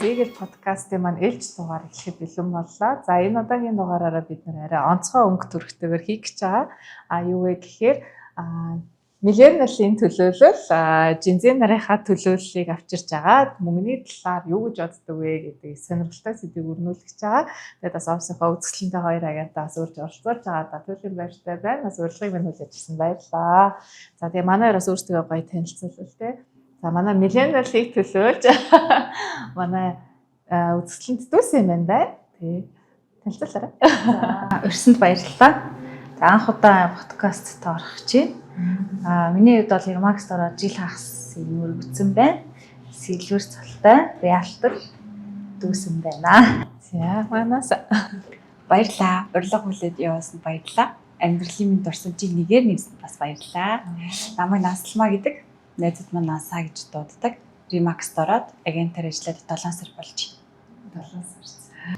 Зээгэл подкастын маань ээлж дугаар эхлэхэд бэлэн боллоо. За энэ удаагийн дугаараараа бид нэр арай онцгой өнгө төрхтэйгээр хийх гэж байгаа. Юу вэ гэхээр миллениалын төлөөлөл жинзээ нарынхаа төлөөллийг авчирч агаад мөнгөний талаар юу гэж боддог вэ гэдэг сонирхолтой сэдвийг өрнүүлэх гэж байгаа. Тэгээд бас офсынхаа үзэсгэлэнтэй хоёр агентаа бас урьж оролцуулж байгаа. Түлийн баяртай байна. Бас урилгыг минь хүлээжсэн баярлалаа. За тэгээ манай хоёроос өөрсдөө гоё танилцуулъя те. За манай миллениалыг төлөөлж манай үзэсгэлэнт дүүс юм байна. Тий. Танилцуулаарай. За урьсанд баярлалаа. За анх удаа подкастт орох чинь. Миний хувьд бол Ермакс дороо жил хагас юмөр үтсэн байна. Сэлвэр цолтой, реалтер дүүсэн байна. За манаас баярлалаа. Урилга хүлээд явуулсанд баярлалаа. Амьдралын минь дурсамжийг нэгээр нэгсэн бас баярлалаа. Намайг Наслмаа гэдэг найзууд маань Насаа гэж дууддаг. Ермакс дороод агентаар ажиллаад 7 сар болж байна. 7 сар.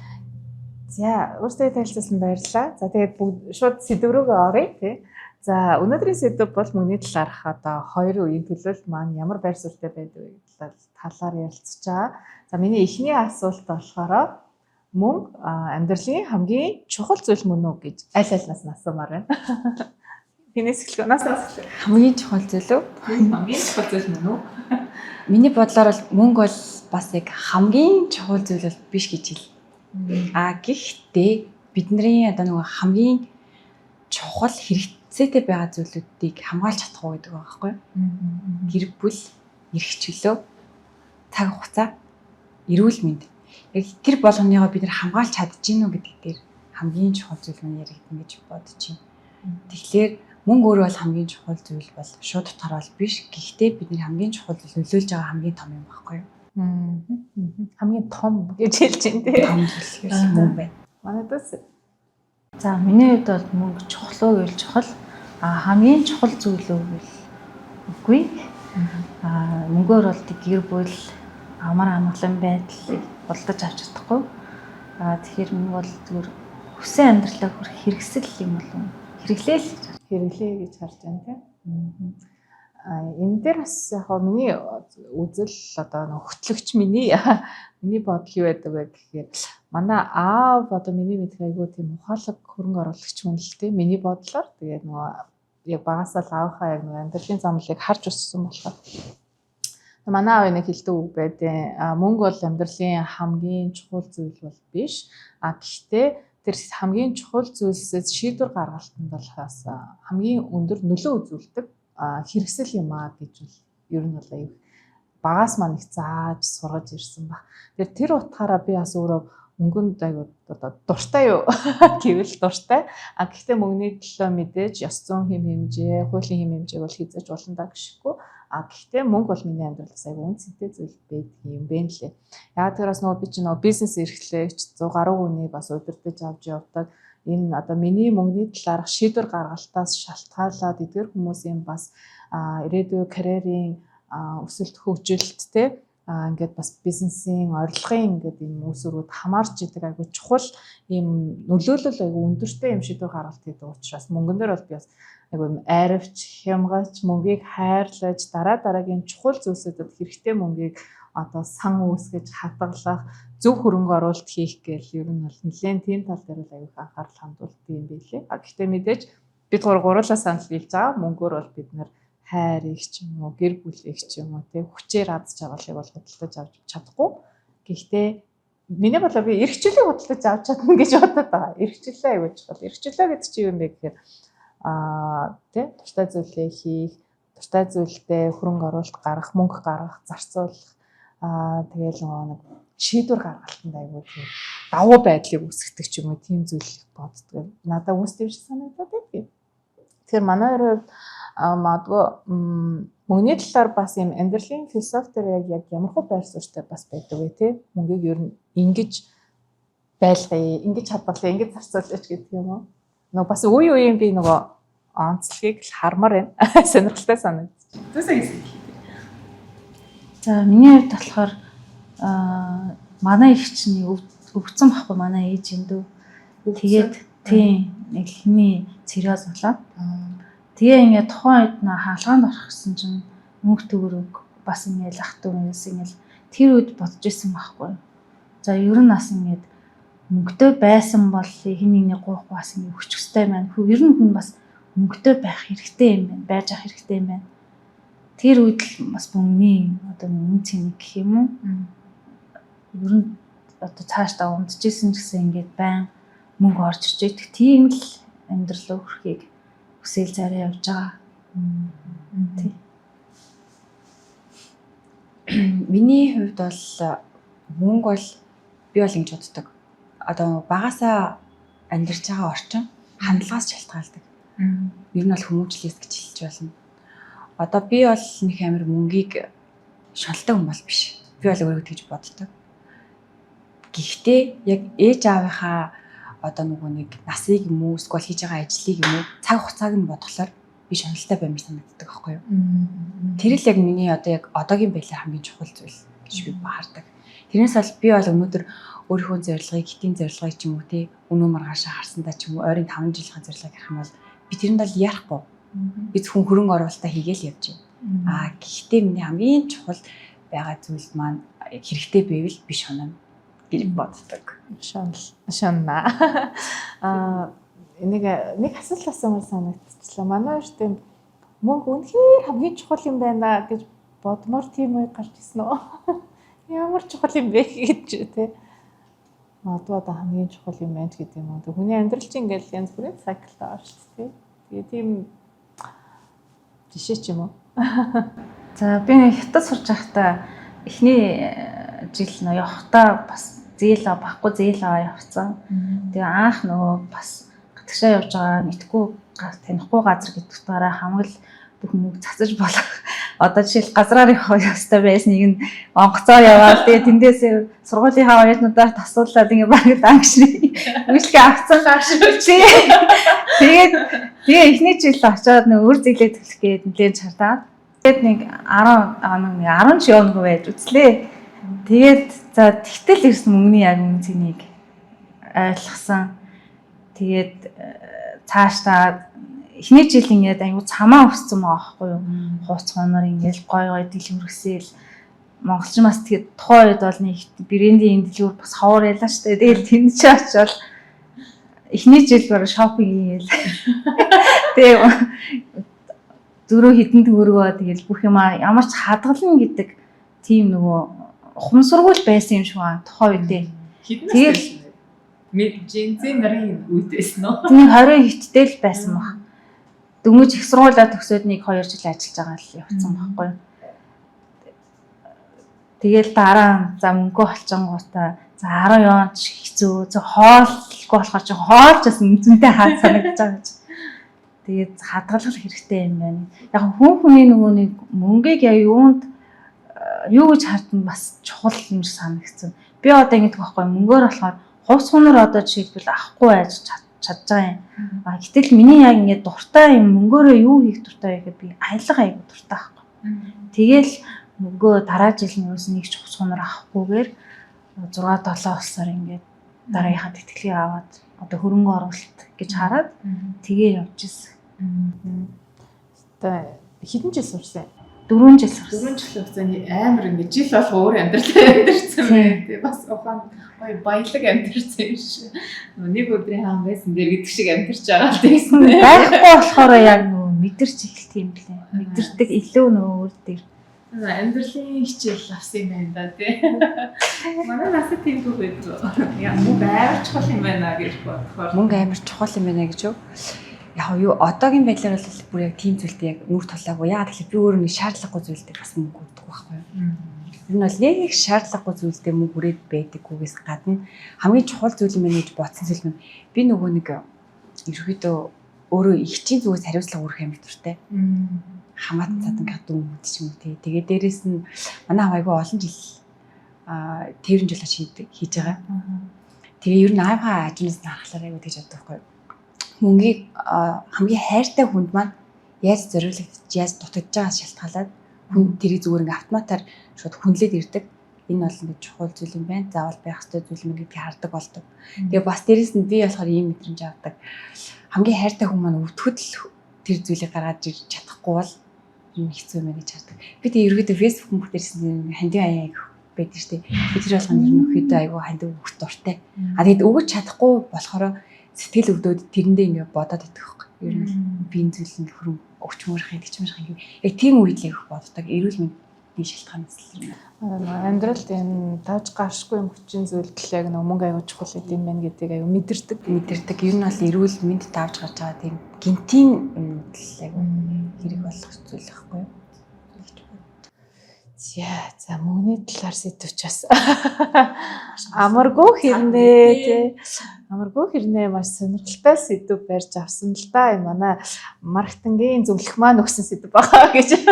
За өөрсдөө танилцуулсан баярлалаа. За тэгээд бүгд шууд сэдв рүүгээ оръё тий. За өнөөдрийн сэдв бол мөнгөний талаарх одоо хоёр үеийн төлөөлөлт маань ямар байр суурьтай байдаг вэ гэдэг талаар ярилцж байгаа. За миний эхний асуулт болохоор мөнгө амьдралын хамгийн чухал зүйл мөн үү гэж аль альнаас асуумаар байна. Хинээс эхлэх нас хамгийн чухал зүйл үү? Хамгийн чухал зүйл мөн үү? Миний бодлоор бол мөнгө бол бас яг хамгийн чухал зүйл бол биш гэж хэл. Гэхдээ бидний одоо нөгөө хамгийн чухал хэрэгцээтэй байгаа зүйлүүдийг хамгаалж чадах уу гэдэг байгаа байхгүй юу? Гэр бүл, эрх чөлөө, цаг хугацаа, эрүүл мэнд. Яг тэр болгоныгоо бид нар хамгаалж чадчихэв үү гэдэг дээр хамгийн чухал зүйл мань яригдана гэж бодож байна. Тэгэхээр мөнгө өөрөө бол хамгийн чухал зүйл бол шууд дотор бол биш. Гэхдээ бид нар хамгийн чухал нөлөөлж байгаа хамгийн том юм байхгүй юу? Хамгийн том гэж хэлж байна тий. Том зүйлс мөн байна. Манай дэс. За миний хувьд бол мөнгө чухал уу гэж чухал. Хамгийн чухал зүйл үү гэвэл үгүй. Мөнгөөр бол гэр бүл амар амгалан байдлыг болдож авч чадахгүй. Тэгэхээр мөнгө бол зүгээр хүсэн амьдралаа хүрэх хэрэгсэл юм болов. Хэрэглээ гэж харж байна тийм. Энэ дээр бас яг миний үзэл одоо хөтлөгч миний бодол юу байдаг вэ гэхээр манай аав одоо миний мэдэх айгуу тийм ухаалаг хөрөнгө оруулагч хүн л тийм миний бодлоор тэгээд нөгөө яг багасаа л аавынхаа яг нөгөө амьдралын замлыг харж өссөн болохоор манай аав нэг хэлдэг үг байдیں۔ Мөнгө бол амьдралын хамгийн чухал зүйл бол биш. Гэхдээ тэр хамгийн чухал зүйлсээс шийдвэр гаргалтанд бол хамгийн өндөр нөлөө үзүүлдэг хэрэгсэл юм гэж бол ер нь бол аюу багаас маань их зааж сургаж ирсэн баг. Тэр утгаараа би бас өөрөө мөнгөнд аюу одоо дуртай юу гэвэл дуртай. Гэхдээ мөнгөний төлөө мэдээж ёс зүйн хэм хэмжээ, хуулийн хэм хэмжээг бол хязгаарч болно даа гişгүй. Гэхдээ мөнгө бол миний амьдралаас аюу үнцэнтэй зүйл байдаг юм бэ лээ. Яг тэрээс нөгөө би чинь нөгөө бизнес эрхлэгч 100 гаруй хүнийг бас удирдах авч явдаг. Энэ одоо миний мөнгөний талаарх шийдвэр гаргалтаас шалтгаалаад эдгээр хүмүүсийн бас ирээдүйн карьерийн өсөлт хөгжилттэй ингээд бас бизнесийн орилгын ингээд энэ үүсвэрүүд хамаарч идэг айгу чухал ийм нөлөөлөл айгу өндөртэй юм шийдвэр гаргалт гэдэг учраас мөнгөн дээр бол би бас айгу айравч хямгач мөнгийг хайрлаж дараагийн чухал зүйлсүүдэд хэрэгтэй мөнгийг одоо сан үүсгэж хадгалах зөв хөрөнгө оруулалт хийх гээл ер нь бол нэлээд тийм тал дээр л аюух анхаарал хандуулдаг юм билээ. Гэхдээ мэдээж бид гурлаа санал нийлж байгаа мөнгөөр бол бид нар хайрыг ч юм уу гэр бүлийг ч юм уу тий хүчээр аз жаргалыг бол худалдаж авч чадахгүй. Гэхдээ миний бодлоор би эрх чөлөөг худалдаж авч чадна гэж бодод байгаа. Эрх чөлөө аюул чухал. Эрх чөлөө гэдэг чинь юу юм бэ гэхээр тий дуртай зүйлээ хийх, дуртай зүйлдээ хөрөнгө оруулалт гаргах, мөнгө гаргах, зарцуулах тэгэл нэг шийдвэр гаргалтанд аюул тийм давуу байдлыг үүсгдэг ч юм уу тийм зүйлийг боддог. Надад үүсдэв шиг санагдаад байна. Тэгэхээр манай хувьд магадгүй мөнгөний талаар бас юм амьдралын философиэр яг ямархуу байр суурьтай бас байдаг вэ тий мөнгийг ер нь ингэж байлгая, ингэж хадгалъя, ингэж зарцуулъя гэдэг юм уу? Нөгөө бас үеийн би нөгөө онцлогийг хармаар байна. Сонирхолтой санагдчих. Түсээ гэсэн. За миний хувьд болохоор манай их чинь өвцөн баггүй манай ээж эндүү. Тэгээд тийм нэг хими цирроз болоод тэгээ ингээд тухайн үед нөө хаалгаанд орох гэсэн чинь мөнгө төгрөг бас ингээд ах トゥ нэгээс ингээд тэр үед бодож исэн байхгүй. За ер нь бас ингээд мөнгөтэй байсан бол хин нэгний гоохгүй бас ингээд өчөх ёстой маань. Ер нь хүн бас мөнгөтэй байх хэрэгтэй юм байна. Байж ах хэрэгтэй юм байна. Тэр үед л бас мөнгөний одоо үнэ цэник гэх юм уу? Ер нь одоо цаашдаа унтжсэн гэсэн ингээд байн мөнгө орж ирж идэх тийм л амьдрал өөрхийг хүсэл зараа явж байгаа. Тий. Миний хувьд бол мөнгө бол би бол ингэж боддог. Одоо багасаа амьдарч байгаа орчин хандлагаас шалтгаалдаг. Ер нь бол хүмүүжлээс гэж хэлж болно. Одоо би бол нэг амар мөнгийг шалдаг хүн бол биш. Би бол өөрийгөө тэгж боддог. Гэхдээ яг ээж аавынхаа одоо нэг насыг юм уу эсвэл хийж байгаа ажлыг юм уу цаг хугацааг нь бодглохоор би шаналтай баймир санагддаг байхгүй юу? Тэр л яг миний одоо яг одоогийн байдлаар хамгийн чухал зүйл гэж би баардаг. Тэрнээс бол би бол өнөөдөр өөрийнхөө зорилгыг, хитийн зорилгыг ч юм уу тий өнөө маргаашаа харсандаа ч юм уу ойрын 5 жилийн зорилгыг харах юм бол би тэрэнд бол ярихгүй. Би зөвхөн хөрөнгө оруулалтаа хийгээл явж байна. Гэхдээ миний хамгийн чухал байгаа зүйл маань хэрэгтэй байвал би шунана гэж боддог. Шунна. Нэг асуулт асуумаар санагдчихлаа. Манай өөртөө мөнгө үнэхээр хамгийн чухал юм байна гэж бодмоор тийм үе гарч ирсэн үү? Ямар чухал юм бэ гэж тий. Одоо хамгийн чухал юм байна гэдэг юм уу? Хүний амьдрал чинь ингээл янз бүрийн циклд орж тий. Тэгээ тийм жишээ ч юм уу? За би хятад сурч байхдаа эхний жил нөө явахдаа бас зээл авахгүй зээл аваа явцсан. Тэгээ анх нөгөө бас гадагшаа явж байгаа мэдгүй танихгүй газар гэдэгтээ хамгал бүх мөнгө цацаж болох. Одоо жишээл газраар явах ёстой байсныг нь онгоцоор яваад тэгээ тэндээс сургуулийнхаа оюутнуудаар тасуулаад ингээ баг ангшрыг үйлчлэгээ авцсан. Тэгээ эхний жил очиод нэг өр зэглээ төлөх гээд нэлээд чардаад. Тэгээд нэг 10 ч яваагүй байж үзлээ. Тэгээд за тэгтэл ирсэн мөнгөний яг үнцнийг ойлгосон. Тэгээд цаашдаа эхний жил ингээд аюу цамаа өссөн байгаа байхгүй юу? Хууц хоноор ингээд гой дэлгүүрсээл монголчин бас тэгээд тухайн үед бол нэг брендийн дэлгүүр бас ховор ялаа штэ. Тэгэл тэнд ч очивол эхний жил бараг шопинг хийгээл. Тэгээ 4 хэдэн төгрөгөө тэгэл бүх юм ямар ч хадгална гэдэг тийм нөгөө ухамсаргүй байсан юм шиг байна тухайн үедээ. Тэгэл Жинзэн нарын үедээс нөө. Тийм 20 хиттэй л байсан баг. Дөнгөж их сургуулаа төгсөөд нэг 2 жил ажиллаж байгаа л явцсан байхгүй юу. Тэгэл дараа за мөнгө олчингуудаа за 10 он ч хэцүү. За хоолгүй болохоор чи хоолч бас үнцэнтэй хаад санагдаж байгаа гэж. Тэгээд хадгалах хэрэгтэй юм байна. Яг хүний нөгөө нэг мөнгийг яа юунд юу гэж хардна бас чухал юм санагдсан. Би одоо ингэдэг байхгүй мөнгөөр болохоор хувц хоноор одоо жишээлбэл авахгүй байж чадж байгаа юм. Гэтэл миний яг ингэ дуртай юм мөнгөөрөө юу хийх дуртай вэ гэхэд би аялга аяг дуртай байхгүй. Тэгэл мөнгөө дараа жил нь юусэн нэг ч хувц хоноор авахгүйгээр 6-7 улсаар ингээд дараагийнхаа тэтгэлгийг аваад одоо хөрөнгө оруулалт гэж хараад тэгээ явж ирсэн. Одоо хэдэн жил сурсан? 4 жил сурсан. 4 жил хугацааны амар ингэ жил болох өөр амьдралаа амьдэрсэн байх. Тэгээ бас ухаан гоё баялаг амьдэрсэн юм шиг. Нэг өдрийн хаан байсан дээр гэдэг шиг амьдэрч байгаа л гэсэн. Байхгүй болохоор яг нөгөө мэдэрч эхэлт юм блэ. Мэдэрдэг илүү нөгөө өөр дээр. Амьдралын хичээл авсан юм байна да тий. Манай насад тийм үг байдаг. Яа мөнгө амар чухал юм байна гэж бодохоор. Мөнгө амар чухал юм байна гэж юу? Яг юу одоогийн байдлаар бол бүр яг тийм зүйлтэй яг нүр тулаагүй. Яа тэгэхээр би өөрөө нэг шаардлагагүй зүйлтэй бас мөнгө өгдөг байхгүй юу? Энэ бол нэг шаардлагагүй зүйлтэй мөнгө хүрээд байдаггүйгээс гадна хамгийн чухал зүйл юм гэж бодсон зүйл нь би нөгөө нэг ерөөдөө өөрөө ихчийн зүгээс хариуцлага өрөх юм дуртай. Хамаатан цадангаа дүн үт ч юм уу тий. Тэгээ дээрэс нь манай хамаагүй олон жил тээврэн жуулаач хийж байгаа. Тэгээ ер нь аавынхаа ажнаас харахаар аягүй гэж боддог байхгүй юу? Мөнгийг хамгийн хайртай хүнд маань яаж зориулагдаж яаж дутагдж байгаас шалтгаалаад хүн тэрийг зүгээр ингээ автоматар шууд хүнлээд ирдэг. Энэ бол ингээ чухал зүйл юм байна. Заавал байх ёстой зүйл юм гэдгийг хардаг болдог. Тэгээ бас дээрэс нь би болохоор ийм мэдрэмж авдаг. Хамгийн хайртай хүн маань өвтгөд л тэр зүйлийг гаргаж ирж чадахгүй бол юм хэцүү юм гэж хардаг. Би тэгээ ерөөдөө фэйсбүүк мөх дээрсэн хандив аяа байдаг шүү дээ. Би тэр болгоно ер нь өөдөө айгүй хандив өгөх дуртай. А тэгэд өгөж чадахгүй болохоор сэтгэл өвдөд тэрэндээ ингээ бодоод идэх байхгүй. Ер нь биеийн зүйлэнд хөрөг өвчмөрх юм, гिचмэрх юм. Яг тийм үед л их боддог. Эрүүл мэндийн шалтгаан зүйл юм. Амьдралд энэ тааж гаршгүй юм хүчин зүйл яг нэг мөнгө аягүй чухал гэдэг юм байна гэдгийг аягүй мэдэрдэг. Ер нь бол эрүүл мэнд таавж гарч байгаа тийм гинтийн яг хэрэг болох зүйл байхгүй юу? За мөнгөний талаар сэтвчээс амаргүй хэрнээ тий. Амаргүй хэрнээ маш сонирхолтой сэдв барьж авсан л да. Манай маркетингийн зөвлөх маань өгсөн сэдв байгаа гэж.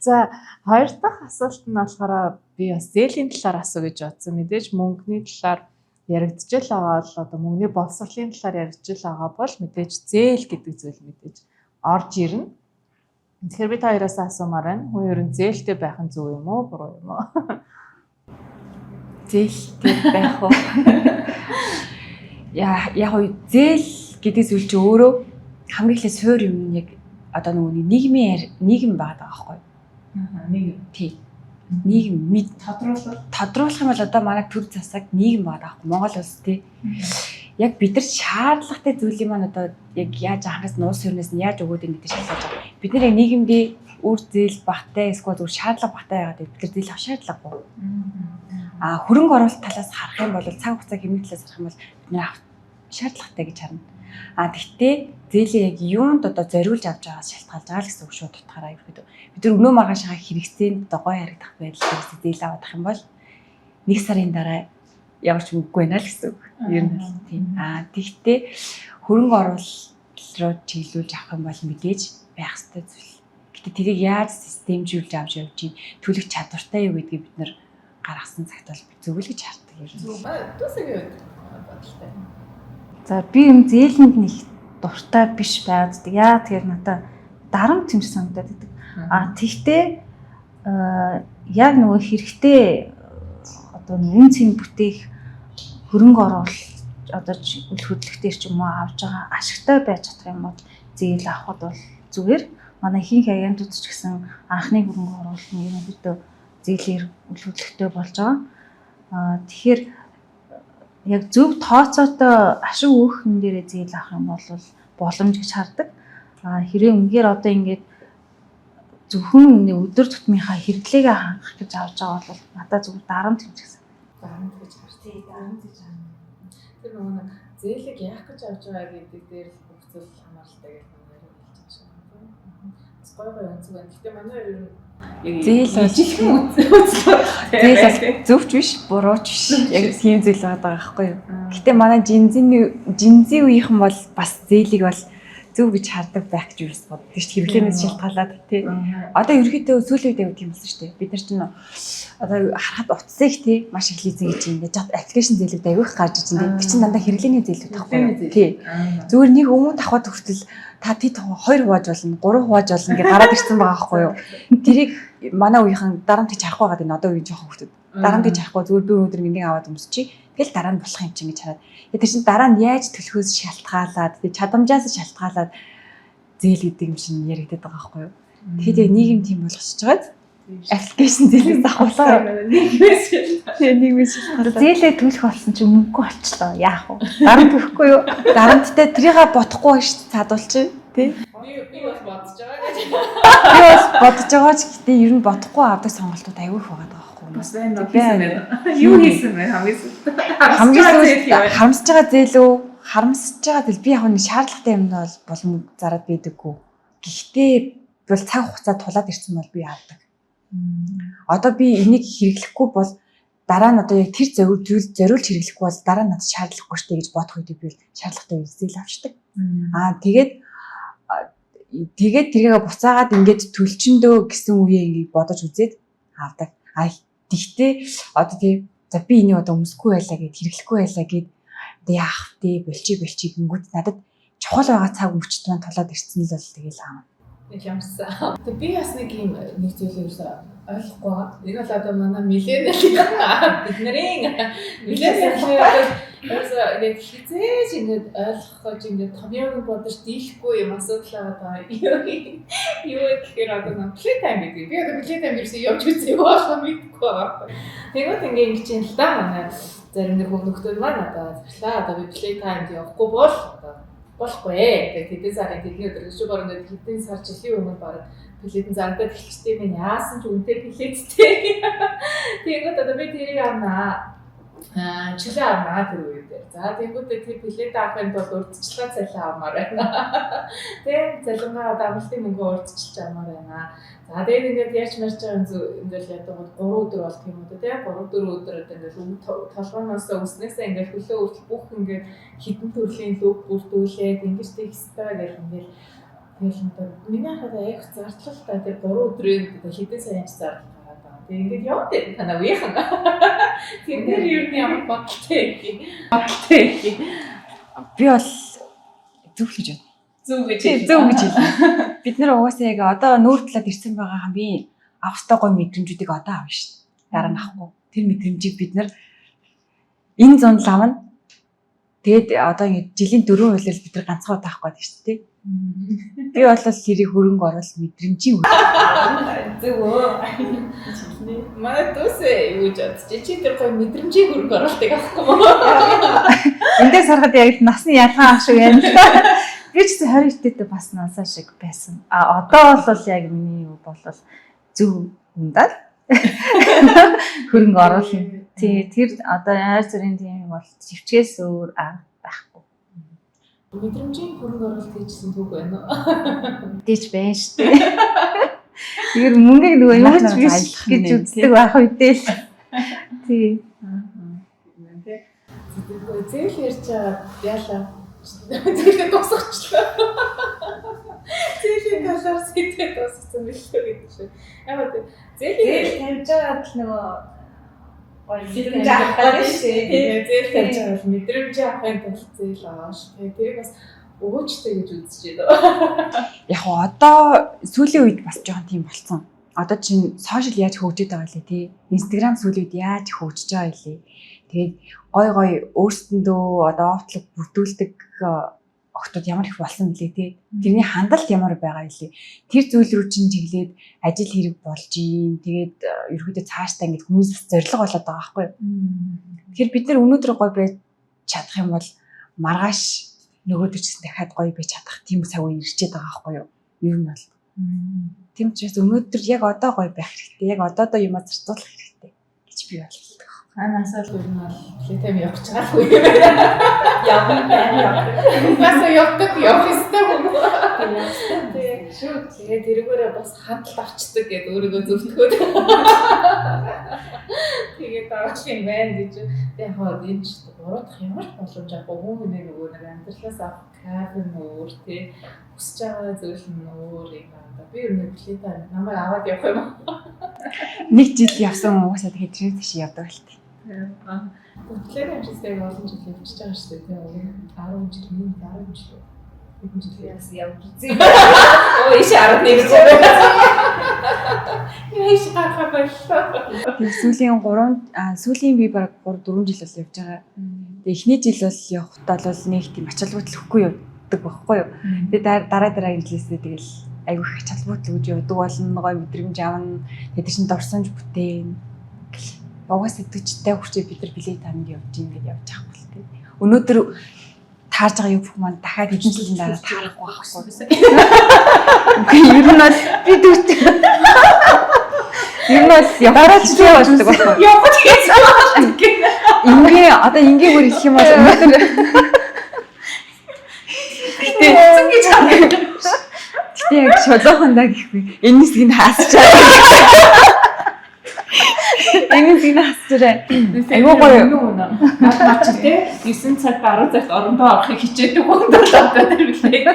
За хоёр дахь асуулт нь болохоор би бас зээлийн талаар асуу гэж бодсон. Мэдээж мөнгөний талаар яригдчихэл байгаа бол одоо мөнгөний боловсролын талаар яригдчихэл байгаа бол мэдээж зээл гэдэг зүйл мэдээж орж ирнэ. Тэгэхээр би та хоёроос асуумаар байна. Хүн ер нь зээлтэй байх нь зөв юм уу, буруу юм уу? Зээлтэй байх уу? Яг зээл гэдэг зүйл чи өөрөө хамгийн ихний суур юм яг одоо нөгөө нийгэм байгаа байхгүй юу? Нийгэм. Тий. Нийгэм мэд тодруулах юм бол одоо манай төр засаг нийгэм байгаа байхгүй Монгол улс тий. Яг бид нар шаардлагатай зүйлийг маань одоо яг яаж анхаас нуус өрнөөс нь яаж өгөөд ингэ гэдэг шалтгаалж байгаа. Бид нар яг нийгэмдээ үр зээл багтай эсвэл зүгээр шаардлага багтай байгаад бид нар зээл авах шаардлагагүй. Хөрөнгө оруулалт талаас харах юм бол цаг хугацаа хэмнэх талаас харах юм бол бид нар авах шаардлагатай гэж харна. Гэхдээ зээлээ яг юунд одоо зориулж авч байгаас шалтгаалж байгаа л гэсэн үг шүү тутахаараа ихэд бид нар өнөө маргаашаа хэрэгцээнд одоо гой харагдах байдлаар зээл авах юм бол 1 сарын дараа ямар ч үгүй байна л гэсэн үг. Ер нь тийм. Тэгтээ хөрөнгө оруулалт руу чиглүүлж авах юм бол мэдээж байх ёстой зүйл. Гэтэ тэрийг яаж системжүүлж авч явж чинь төлөх чадвартай юу гэдгийг бид нар гаргасан цагт бол зөв л гэж хардаг ер нь. Зөв ба. Тусаг юу бодолтой. За би юм зээлэнд нэг дуртай биш байгаад. Яа тэгэхээр надад дарамт юм шиг санагдаад байдаг. Тэгтээ яг нөгөө хэрэгтэй одоо үн цэн бүтээх хөрөнгө оруулалт одоо үл хөдлөлтөөр ч юм уу авж байгаа ашигтай байж чадах юм бол зээл авахд бол зүгээр. Манай ихэнх агентууд ч гэсэн анхны хөрөнгө оруулалт нь ерөнхийдөө зээлээр үл хөдлөлтөй болж байгаа. Тэгэхээр яг зөв тооцоотой ашиг өгөх юм дээрээ зээл авах юм бол боломж гэж хардаг. Хэрэг үнээр одоо ингээд зөвхөн өдөр тутмынхаа хэрэглээгээ хангах гэж авч байгаа бол надад зөвхөн дарамт юм гэсэн. Дарамт гэж хардаг. Дарамт гэж харна. Тэр нөгөө зээлийг яах гэж авч байгаа гэдэг дээр л бүх зүйл хамааралтай гэж манай ярил хэлж байгаа. Гой онцгой байна. Гэтэ манай ер нь зээл бол зөвч биш, бурууч биш. Яг тийм зүйл байгаа байхгүй юу. Гэтэ манай жинзийн үеийнхэн бол бас зээлийг бол зөв гэж хардаг байх гэж юус боддог шүү дээ. Хэрэглэнээс шалтгаалаад тий. Одоо ерөөхдөө сүүлийн үед явдаг юм болсон шүү дээ. Бид нар чинь одоо харахад утсыг тий маш их лизинг гэж юм. Жад аппликейшн зээлүүд аягүй их гарч иж энэ. Тэг чинь дандаа хэрэглээний зээлүүд тахгүй юу? Тий. Зүгээр нэг өмнө тавхад хүртэл та тэд 2 хувааж болно, 3 хувааж болно гэж гараад ирсэн байгаа байхгүй юу? Тэрийг манай үеийнхэн дарамт гэж харахгүй байгаа энэ одоо үеийн жоохон хүмүүс. Дарамт гэж харахгүй зүгээр би өнөөдөр энийг аваад өмсчий. Тэгэл дараа нь болох юм чинь гэж хараад. Тэр чинь дараа нь яаж төлөхөөс шалтгаалаад, чадамжаас шалтгаалаад зээл гэдэг юм чинь яригдаад байгаа байхгүй юу? Тэгэхээр нийгэм тийм болгочихж байгаад аппликейшн зээлээс авахлаа. Нийгмээс шалтгаалаад Зээлээ төлөх болсон чинь мөнгө болчлоо. Яах вэ? Дарамт өгөхгүй юу? дарамттай трийга бодохгүй байж цаадуулчих тий. би бас бодож байгаа гэж. Би бас бодож байгаа ч гэдэг ер нь бодохгүй авдаг сонголтууд аягүй их байгаа байхгүй юу? Бас байна уу? Юу хийсэн бэ хамгийн сүүлд харамсаж байгаа зээл үү? Харамсаж байгаа зээл би яг нэг шаардлагатай юм бол зараад байдаггүй. Гэхдээ бол цаг хугацаа тулаад ирсэн бол би авдаг. Одоо би энийг хэрэглэхгүй бол дараа нь одоо яг тэр зориулж хэрэглэхгүй бол дараа нь надад шаардлагагүй штэ гэж бодох үед би шаардлагатай үйл зээл авчдаг. Тэгээд тэргээ буцаагаад ингээд төлчөндөө гэсэн үеэ ингээд бодож үзээд авдаг. Тэгтээ одоо тийм за би энийг одоо өмсөхгүй байлаа гэд хэрэглэхгүй байлаа гэд одоо яах вэ? Болчих гингүүд надад чухал байгаа цаг мөчт маань тулаад ирсэн л бол тэгэл аав. Ямарсан. Би бас нэг юм нэг зүйлийг ойлгохгүй байгаа. Энэ бол одоо манай миллениалын бид нарын миллениалын Тэрс яг хизээж ингэж ойлгохож ингэж томьёог бодож дийлэхгүй юм асуудал байгаа. Юу гэхээр одоо плейтайм гэдэг. Би одоо плейтайм ерөөсөө явж үзээ байгаа мэдгүй байгаа. Тэгвэл ингэ чинь л да манай зарим нэг хүмүүс маань одоо зашлаа одоо би плейтаймд явахгүй бол одоо болохгүй ээ. Тэгээд хэдэн сарын тэдний өдөр шүү борон хэдэн сар жилийн өмнө бараг плейтэн зардаад эхэлчихсэн юм яасан ч үнтэй плейттэй. Тэгээд одоо би тэрийг авнаа. Чөлөө авнаа тэр үедээ. За тэгэнгүүтээ тэр плейт авахын тулд урдчлага цалин авмаар байна. Тэгээд цалингаа одоо амлалтын мөнгө урдчилж авмаар байна. За тэгээд ингээд ярьж марж байгаа ингээл ядгаад 3 өдөр болт юм уу те 3-4 өдөр одоо ингээд толгооноос өснөөсөө ингээд хөлөө үртэл бүх ингээд хідэн төрлийн лүг бүрдүүлээд ингэж тех хэвээр гэх ингээд тэгэл миний хадаа яг зардлал та тэр 3 өдрийн хідэн сарын зардал гараад байгаа. Тэгээд ингээд яваад байна танаа үеийнхэн. Тэр ер нь ямар бодлоо гэх. Би бол зөв гэж байна. Зөв гэж хэлнэ. Бид нэр угаасаа яг одоо нүүр талаад ирсэн байгаа хамгийн авах ёстой гой мэдрэмжүүдийг одоо авна шүү дээ. Дараа нь авахгүй. Тэр мэдрэмжийг бид нэр энэ зунд авна. Тэгээд одоо ингэ жилийн 4 хуйлал бид нар ганцхан удаа авах гэдэг шүү дээ. Би бол тэрийг хөрөнгө оруулалт мэдрэмжийн үр. Зөв үү. Манай төсөө юу ч чи тэр гой мэдрэмжийн хөрөнгө оруулалтыг авахгүй мó. Эндээс харахад яг насны ялгаа ах шиг байна л да. Би ч 20 дэд бас насаа шиг байсан. Одоо бол яг миний юу бол зөв ундаад хөрөнгө оруулна. Тэр одоо яар зэрэг тийм бол зэвчгээс өөр арга байхгүй. Мэдрэмжийн хөрөнгө оруулалт хийжсэн түүх байна уу? Дэж байна шүү дээ. Тэр мөнгөийг нөгөө юу ч биш гэж үздэг байх үедээ л. Тий. Зээл ярьж байгаа яалаа. Зээлээ тусахчлаа. Зээлийн талаар сэтгэл туссан билүү гэдэг шиг. Яг зээл тавьж байгаа л нөгөө мэдрэмж авах шүү. Зээл тавьж байгаа л мэдрэмж авахын тулд зээл аваа шүү. Тэрийг бас өгөөчтэй гэж үзэж байна. Яг одоо сүүлийн үед бас жоохон тийм болцсон. Одоо чинь сошиал яаж хөгжиж байгаа лээ тий. Instagram сүүлийн үед яаж хөгжиж байгаа лээ. Тэгээд гой өөрсөндөө одоо офтлог бүрдүүлдэг охтууд ямар их болсон блэ тий. Тэрний хандлт ямар байгаа илээ. Тэр зүйл рүү чинь чиглээд ажил хэрэг болж ийн. Тэгээд ерөөдөө цаашдаа ингэж хүмүүс бас зориг болоод байгаа байхгүй юу. Тэгэхээр бид нар өнөөдөр гой байж чадах юм бол маргааш нөгөөдөр ч дахиад гоё байж чадах тийм цаг үе ирчээд байгаа байхгүй юу. Ер нь бол. Тийм ч бас өнөөдөр яг одоо гоё байх хэрэгтэй. Яг одоо юмаа зарцуулах хэрэгтэй гэж би бодлоо. Анасаа л ер нь бол плейтайм явах гэж байгаа үе байна. Явна байна. Бас явдаг ёстой юм. Тэгээ шүү. Тэгээ тэрүүгээрээ бас хандлт авчдаг гэдэг өөрийгөө зөвтгөөд. Тэгээ дараах юм байна гэж. Тэгээ хаад энэ ч буруудах ямар боломж авахгүй хүмүүс нөгөө нэг амьдралаас авах кафе нөр тий хүсэж байгаа зүйл нь өөр юм байна. Би ер нь плейтайм намайг аваад явах юм. Нэг жил явсан уусаа тэгээд тэр тийш явдаг л тий. Плейтайм систем олон жил явчихж байгаа шүү дээ. Тэгээ 10 жил минь 10 жил. Хэдэн жил явж үзье. Оо иш 11 жил. Яаш гарах байлаа. Сүүлийн би баг 3-4 жил бол явж байгаа. Тэгээ эхний жил бол явахдаа бол нэг тийм ачаал бүтлэхгүй явдаг байхгүй юу. Тэгээ дараа жилээсээ тэгэл айгүй их ачаал бүтл гэж явдаг болно. Гой мэдрэмж авна. Тэгээ чинь дурсамж бүтээн. Угаас идэвчтэй хүчээ бид нар билет танд явж ийн гэж явж байгаа бол тийм. Өнөөдөр таарж байгаа юм бүх маань дахиад хэдэн жилийн дараа таарахгүй байхгүй. Үгүй ер нь бол би дүүтэй. Ер нь бол яваад ч явдаг байхгүй. Яваад гэсэн. Ингээ одоо ингээ бүр их юм бол өнөөдөр Гэтэ яг шолоохондаа гэхгүй. Энэ хэсгийг хаасч байгаа. Энэ хэсгийг хаасчраа. Айгуу гоё. Наач тий 9 цаг 10 цагт орондоо орохыг хичээдэг хүн болоод тэр билээ.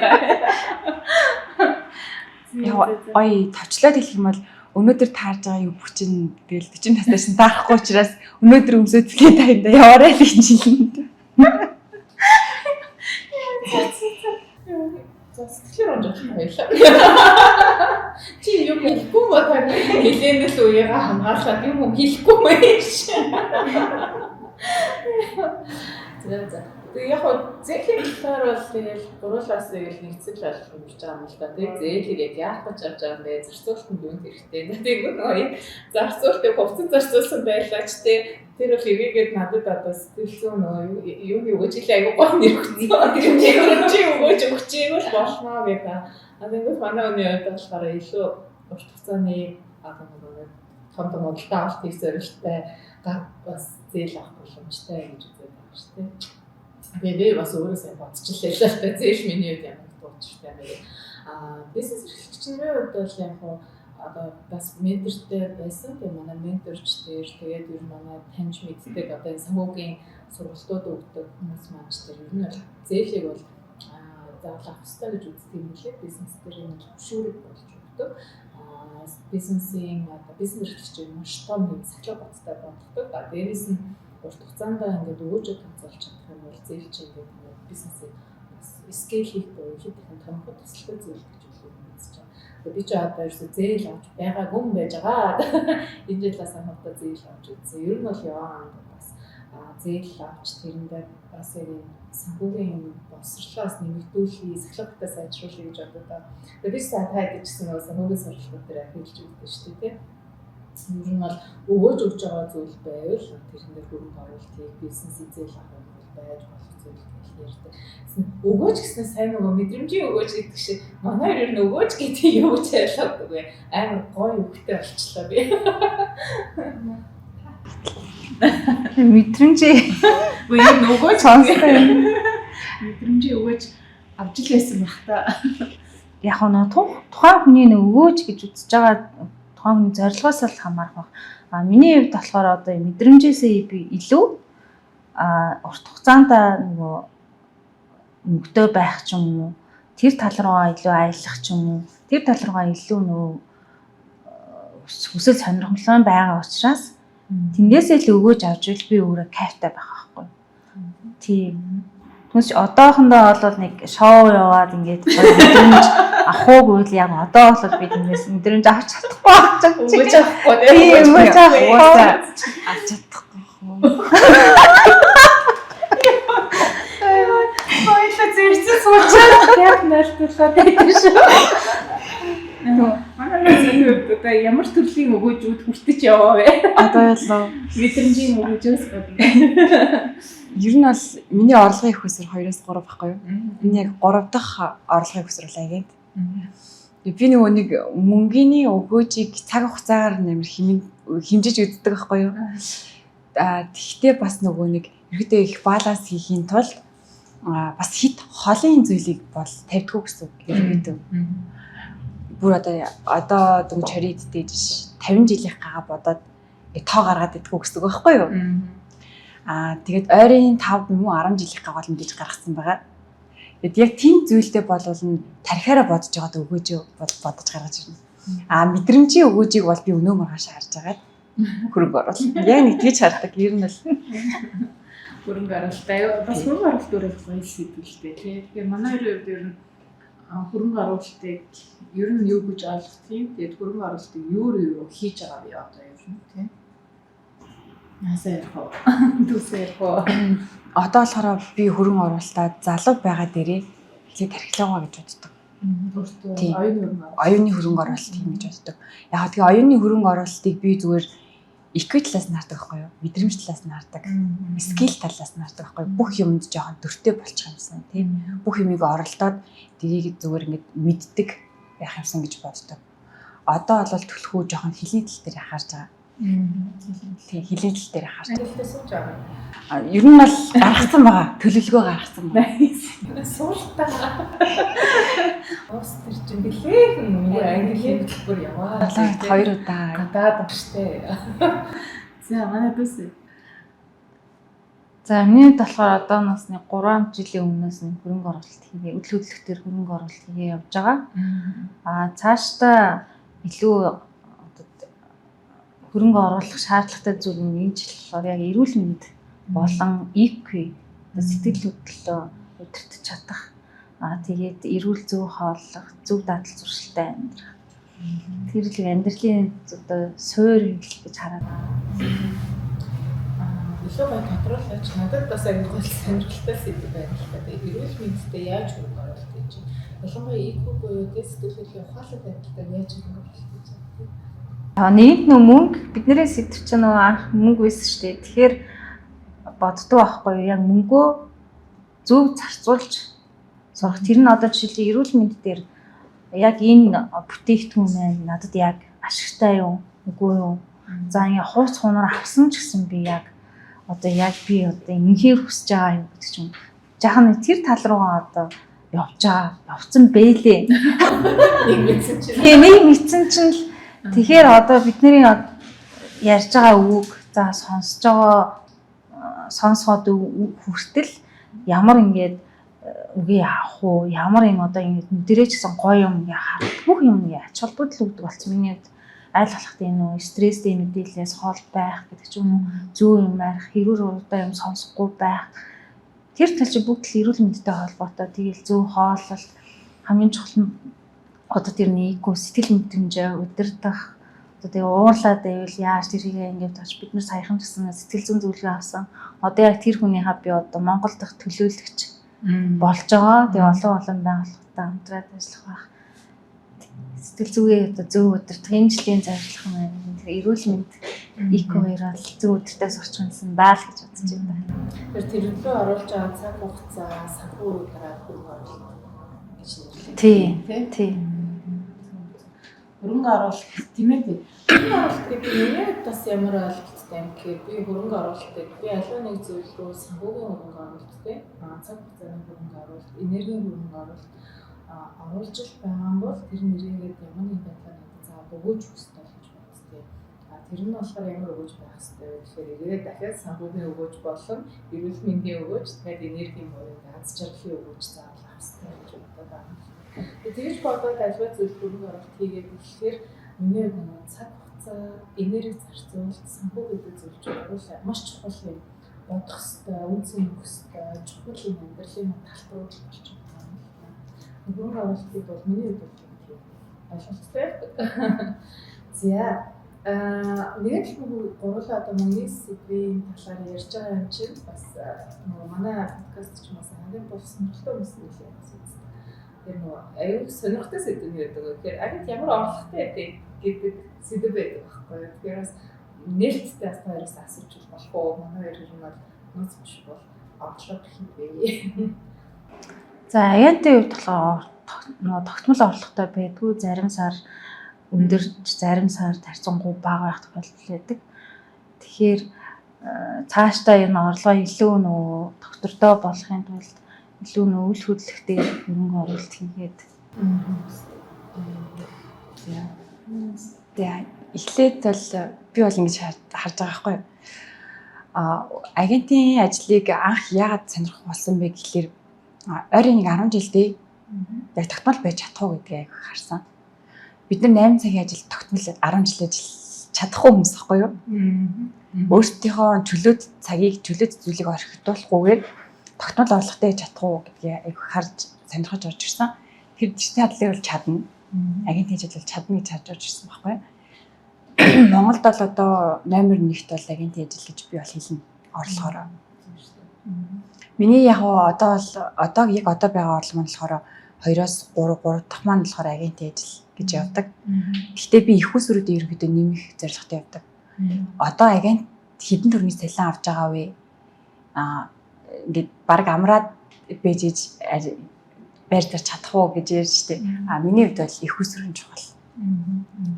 Яа ой тавчлаад хэлэх юм бол өнөөдөр таарж байгаа юу бүх чинь тэгэл 40 наснаас нь таарахгүй учраас өнөөдөр өмсөдгөө таянда яваарай л гэж хэлнэ. Сэтгэлээр онж баярлаа. Чи юм хэлэхгүй ба та хэлээнэл үеигээ хамгаалаад юм хэлэхгүй байж. За. Тэгээ яг хөө зээлийн талаар бол тэгэл гуруулаас тэгэл нэгцэл болох юм болж байгаа юм л да. Тэгээ зээлийг яг яах гэж авч байгаа юм бэ? Зарцуулалт нь юунд хэрэгтэй. Тэгээ нөгөө яг зарцуулалтыг хувцас зарцуулсан байлаач тэр бол эвээгээд надад одоо сэтгэл зүйн нөгөө юу өгч илээ айгуу гоо нэрхсэн. Чи өгөөч өгчээгөл болноо гэдэг. Тэгвэл манай өний хувьд болохоор илүү урт хугацааны одоо нөгөө том модалтай авалт хийх зорилттой бас зээл авах боломжтой гэж үздэг байна шүү дээ. Тэгээ бас өөрөөсөө бодчихлээ л та зээл миний үед ямар дуучтай юм бэ? Бизнес эрхлэгчний хувьд бол яг одоо бас ментортэй байсан. Тэгээ манай менторч тэгээд ер нь манай таньж мэддэг одоо энэ санхүүгийн сургалтууд өгдөг хүмүүс маань тэр ер нь бол зээлийг бол заалах хэрэгтэй гэж үздэг юм лээ. Бизнес дээр энэ зөвшөөрөл болж өгдөг. Бизнесийн одоо бизнес эрхлэгчийн маш том нэг сахилга баттай боддог. Дээрээс нь урт хугацаанд ингээд өгөөж тооцоолж чадах юм бол зээл чинь ингээд бизнесийг скейл хийх буюу хэд их том тусалтай зээл гэж үзэж байгаа. Би ч одоо ерөөсөө зээл авч байгаагүй юм байж байгаа. Энэ жилээс хамтдаа зээл авч үзсэн. Ер нь бол яваа бас зээл авч тэрэндээ бас яг санхүүгийн боловсролоос нэмэгдүүлэхий, сахилгатаа сайжруулах гэж боддог. Тэгээд би сатай гэжсэн нөгөө санхүүгийн сургалтууд дээр хэлж өгдөө шүү дээ. Ер нь бол өгөөж өгж байгаа зүйл байвал тэрэндээ хөрөнгө оруулалтыг бизнесийн зээл авах юм бол байж болох зүйл гэж ярьдаг. Өгөөж гэснээр сайн нөгөө мэдрэмжийн өгөөж гэдэг шиг манай ер нь өгөөж гэдэг юу ч ойлгохгүй бай. Амар гоё өгөхтэй болчихлоо би. Мэдрэмжээ. Үгүй нөгөөж сонсохтой. Мэдрэмжийн өгөөж авч л байсан байх та. Яг нь тухайн хүний өгөөж гэж үзэж байгаа тухайн хүний зорилгоос л хамаарах баг. Миний хувьд болохоор одоо мэдрэмжээсээ би илүү урт хугацаанд нөгөө мөнгөтэй байх ч юм уу, тэр тал руугаа илүү аялах ч юм уу, тэр тал руугаа илүү нөгөө хүсэл сонирхолтой байгаа учраас тэндээсээ л өгөөж авч ил би өөрөө кайфтай байх байхгүй. Тийм. Түнш одоохондоо бол нэг шоу яваад ингээд мэдрэмж авахгүй л яг одоо бол би тэндээс мэдрэмж авч чадахгүй гэж өгөөж авахгүй тийм өгөөж авахгүй авч чадахгүй. Хоёулаа зэрэгцэн суучаад яг найлтуулаад байдаг шүү. Манай зөвхөн ямар төрлийн өгөөжүүд хүртэж яваа вэ? Одоо яллаа. Мэдрэмжийн өгөөжөөс гадна. Ер нь бол миний орлогын их өсөр 2-3 байхгүй юу? Энэ яг 3 дахь орлогын өсөр бол агент. Би нөгөө нэг мөнгөний өгөөжийг цаг хугацаагаар нэмэр хэмжиж үздэг байхгүй юу? Тэгтээ бас нөгөө нэг ерөөдөө их баланс хийхийн тулд бас хит холын зүйлийг бол тавьдгүй гэсэн үг ерөөдөө. Бүр одоо дүн чарид дээж 50 жилийн гагаа бодоод тоо гаргаад идэггүй гэсэн үг байхгүй юу? Тэгээд ойрын 5 юм уу 10 жилийн гагаа л мэдээж гаргасан байгаа. Тэгэд яг тийм зүйлтэй болвол тархиараа бодож байгаад өгөөж бодож гаргаж ирнэ. Мэдрэмжийн өгөөжийг бол би өнөө маргааш харж байгаад хөрөнгө оруулалт. Яг нэг тэгж хардаг. Ер нь бол хөрөнгө оруулалт бас хөрөнгө оруулалт өөрөө гоё сэдвэлтэй тий. Тэгэхээр манай хоёрын хувьд ер нь хөрөнгө оруулалтыг ер нь юу гэж ойлгох юм. Тэгээд хөрөнгө оруулалтыг юу хийж байгаа вэ одоо ер нь тий. Насаархоо. Түсээрхоо. Одоо болохоор би хөрөнгө оруулалтаа залуу байгаа дээрээ хэлээд тархилаагаа гэж боддог. Оюуны хөрөнгө оруулалт хийм гэж боддог. Яг тэгээ оюуны хөрөнгө оруулалтыг би зүгээр EQ талаас нь хардаг байхгүй юу? Мэдрэмж талаас нь хардаг. Скил талаас нь хардаг байхгүй юу? Бүх юмд жоохон дөртэй болчих юмсан тийм. Бүх юмыг оролдоод тэрийг зүгээр ингэж мэддэг байх юмсан гэж боддог. Одоо бол төлхөө жоохон хилийн тал дээр харж байгаа. Тийм хилийн тал дээр харж байгаа. Ер нь бол гаргацсан байгаа. Төлөвлөгөө гаргацсан байгаа. Суултаа. Ус тэр чинь билээ юм английн хөтөлбөр яваа. 2 удаа гадаад багштай. За манай дүүс. За миний болохоор одоо нас 3 жилийн өмнөөс нь хөрөнгө оруулалт хийгээ, үйл хөдлөлтөөр хөрөнгө оруулалт хийгээ явж байгаа. Цаашдаа илүү хөрөнгө оруулах шаардлагатай зүйл нь энэ жил болохоор яг эрүүл мэнд болон EQ сэтгэл хөдлөлөө удирдах чадах. Тэгээд эрүүл зөв хооллох, зөв дадал зуршилтай амьдрах. Тэр л амьдралын одоо суур гэж хараад байна. илүү гой тодруулаач надад бас аягүй гол сонирхолтой сэдв байна л да. Эрүүл мэндэд яаж хөрөнгө оруулалт хийж байна? Ялангуяа эко буюу сэтгэл хөдлөлийн ухаалаг байдалтай яаж хөрөнгө оруулалт хийж байна? Нийт мөнгө бидний сэдв чинь нөгөө анх мөнгө байсан шүү дээ. Тэгэхээр боддог байхгүй юу? Яг мөнгөө зөв зарцуулж сурах. Тэр нь одоо жишээлбэл эрүүл мэнд дээр яг энэ бүтээгдэхүүн маань надад яг ашигтай юу, үгүй юу? За ингээ хууц хунаар авсан ч гэсэн би яг одоо инхээр хүсэж байгаа юм гэдэг чинь жаахан тэр тал руугаа одоо явцсан бэлээ. Нэг мэдсэн чинь л тэгэхээр одоо бидний ярьж байгаа үг за сонсоод хүртэл ямар ингээд үгүй авах уу, ямар юм одоо ингэ дээрээ ч гэсэн гоё юм ингээ харах бүх юм ингээ ач холбогдол өгдөг болсон. Миний айл болох тийм нөө стресстэй мэдээлэлээс хол байх гэдэг ч юм уу, зүү юм байх, хэрүүр урдаа юм сонсохгүй байх. Тэр тал чи бүгд л эрүүл мэндтэй холбоотой. Тэгээл зүү хооллолт хамгийн чухал нь одоо тэр нийгэм сэтгэл мэдрэмжээ удирдах. Одоо тэгээ уурлаад байвал яаж тэрийг ингээд тооч бид нар саяхан гэсэн сэтгэл зүйн зөвлөгөө авсан. Одоо яг тэр хүнийхээ би одоо Монгол дахь төлөөлөгч болж байгаа. Тэгээ олон байгууллагатай хамтраад ажиллах байх. Сэтгэл зүгээ одоо зөв удирдах энэ жилийн зорилго маань тэр эрүүл мэнд эко-ирал зөв удирдах сурч гэсэн байл гэж бодож байна. Тэр төлөвлөгөө оруулж байгаа цаг хугацаа санхүүгээр хөрөнгө оруулалт гэж нэрлэдэг. Тийм. Хөрөнгө оруулалт тийм ээ. Хөрөнгө оруулалт гэдэг нь бас ямар ойлголттой юм гэхээр би хөрөнгө оруулалтыг би аливаа нэг зүйл рүү санхүүгийн хөрөнгө оруулалт тийм цаг хугацааны хөрөнгө оруулалт, энергийн хөрөнгө оруулалт оруулж байгаа юм бол тэр нэрийгээд ямар нэг байдлаар за өгөөж хүсдэг гэж боддог. Тэр нь болохоор ямар өгөөж байх хэрэгтэй вэ гэхээр ирээд дахиад санхүүгийн өгөөж болон эрүүл мэндийн өгөөж тэгээд энергийн буюу аз жаргалын өгөөж заавал авах хэрэгтэй гэж боддог байна. Тэгж бодоод аливаа зүйл хөрөнгө оруулалт хийгээд ирэхээр миний цаг хугацаа, энерги зарцуулалт, санхүү гэдэг зүйл чинь маш чухал юм. Бодох хэрэгтэй, үнсэн өгөх хэрэгтэй, чухал юм амьдралын талбарууд болж байна. Хөрөнгө оруулалтыг бол миний хувьд бол ойлголттой. За нэг л гурлаа одоо миний сэдвийн талаар ярьж байгаа юм чинь бас нөгөө манай подкаст ч бас хамгийн бол сонирхолтой хүмүүс нэлээд байна. Тэр нөгөө аюул сонирхолтой сэдв нь байдаг. Тэгэхээр агт ямар орлоготой гэдэг сэдв байдаг байхгүй юу. Тэгэхээр бас нээлттэй бас хоёроос асууж болох уу? Манай хоёр юм бол нууц биш бол орлого хийвээ. За агентийн хувьд болохоор тогтмол орлоготой байдгүй, зарим сар өндөрч, зарим сар тарцсангүй бага байх тохиолдол байдаг. Тэгэхээр цаашдаа энэ орлогоо илүү нөгөө доктордоо болохын тулд илүү нөгөө үйл хөдлөлтөөр хөрөнгө оруулалт хийгээд. Тэгээ эхлээд бол би бол ингэж харж байгаа байхгүй юу. Агентийн ажлыг анх яагаад сонирхох болсон бэ гэхэлэр ойрын нэг 10 жилдээ яг тогтмол байж чадахгүй гэдгийг харсан. Бид нар 8 цагийн ажил тогтмол 10 жил ажиллаж чадахгүй хүмүүс байхгүй юу? Өөрсдийнхөө чөлөөт цагийг чөлөөт зүйлийг орхитуулахгүйгээр тогтмол орлоготой хийж чадахгүй гэдгийг айгүй харж сонирхож орж ирсэн. Тэр тадлыг бол чадна. Агентийн ажил бол чадна гэж харж орж ирсэн байхгүй юу? Монголд бол одоо номер 1-т бол агентийн ажил гэж би бол хэлнэ орлогоороо. Миний яг одоо байгаа орлого маань болохоор 2-оос 3 дахь маань болохоор агентийн ажил гэж явдаг. Гэхдээ би их усруудын ерөнхийдөө нэмэх зорилготой явдаг. Одоо агент хэдэн төгрөгийн цалин авч байгаа вэ? Ингээд баг амраад бэжиж байр дээр чадах уу гэж ярьж штэ. Миний хувьд бол их усрын чухал.